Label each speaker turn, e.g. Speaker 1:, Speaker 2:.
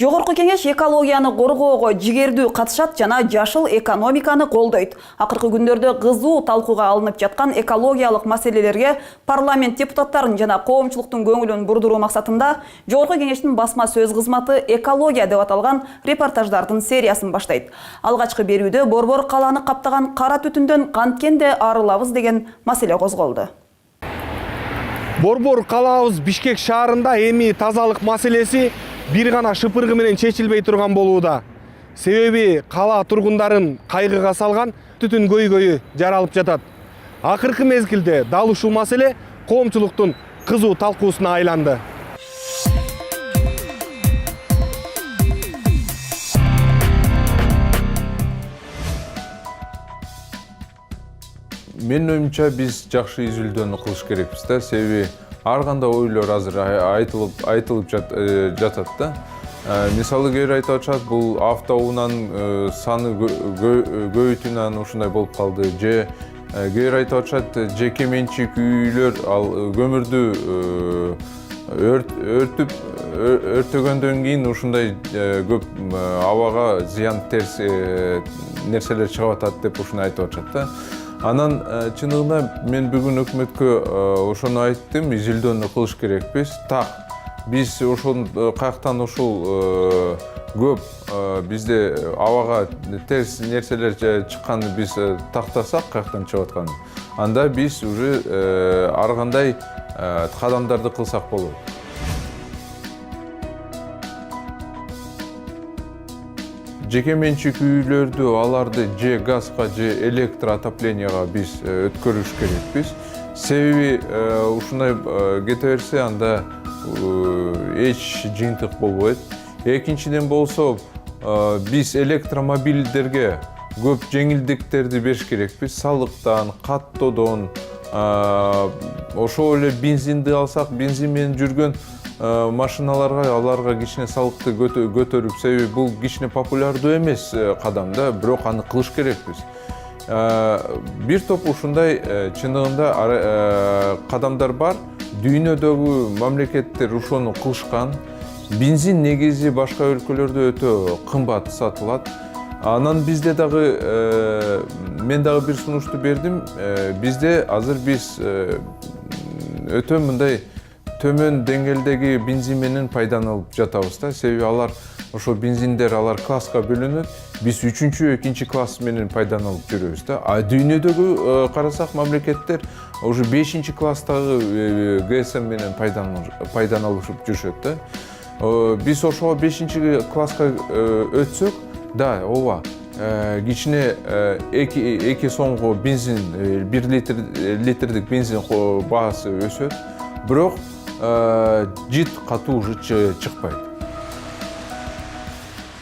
Speaker 1: Жогорку кеңеш экологияны коргоого жигердүү катышат жана жашыл экономиканы колдойт. Акыркы күндөрдө кызуу талкууга алынып жаткан экологиялык маселелерге парламент депутаттарын жана коомчулуктун көңүлүн бурдуруу максатында Жогорку кеңештин басма сөз кызматы «Экология» деп аталган репортаждардын сериясын баштайт. Алгачкы берүүдө борбор калааны каптаган кара түтүндөн канткенде арылабыз деген маселе козголду.
Speaker 2: Борбор калаабыз Бишкек шаарында эми тазалык маселеси бир гана шыпыргы менен чечилбей турган болууда. Себеби кала тургундарын кайгыга салган түтүн көйгөйү жаралып жатат. Акыркы мезгилде дал ушул маселе коомчулуктун кызуу талкуусуна айланды.
Speaker 3: Менин оюмча биз жакшы изилдөөнү кылыш керекпиз да, себеби ар кандай ойлор азыр айтылып жатат да. Мисалы кээ бир айтып атышат, бул автоунаанын саны көбөйтүүнөн ушундай болуп калды, же кээ бир айтып атышат, жеке менчик үйлөр ал көмүрдү өрттөгөндөн кийин ушундай көп абага зыян терс нерселер чыгып атат деп ушуну айтып атышат да. Анан чыныгында мен бүгүн өкмөткө ошону айттым, изилдөөнү кылыш керекпиз. Так, биз ошол каяктан ушул көп бизде абага терс нерселер чыкканын биз тактасак, каяктан чыгып атканын, анда биз уже ар кандай кадамдарды кылсак болот. Жеке менчик үйлөрдү, аларды же газга, же электр отопленияга биз өткөрүш керекпиз. Себеби ушундай кете берсе, анда эч жыйынтык болбойт. Экинчиден болсо, биз электромобилдерге көп жеңилдиктерди бериш керекпиз. Салыктан, каттоодон, ошол эле бензинди алсак, бензин менен жүргөн машиналарга, аларга кичине салыкты көтөрүп, себеби бул кичине популярдуу эмес кадам да, бирок аны кылыш керекпиз. Бир топ ушундай чыныгында кадамдар бар. Дүйнөдөгү мамлекеттер ошону кылышкан. Бензин негизи башка өлкөлөрдө өтө кымбат сатылат. Анан бизде дагы мен дагы бир сунушту бердим. Бизде азыр биз өтө мындай төмөн деңгээлдеги бензин менен пайдаланып жатабыз да. Себеби алар ошо бензиндер алар класска бөлүнөт. Биз 2-2 класс менен пайдаланып жүрөбүз да. А дүйнөдөгү карасак мамлекеттер уже 5 класстагы ГСМ менен пайдаланып жүрүшөт да. Биз ошого 5 класска өтсөк, да, ооба, кичине 2 сомго бензин, 1 литрдик бензин баасы өсөт. Бирок жит катуу уже чыкпайт.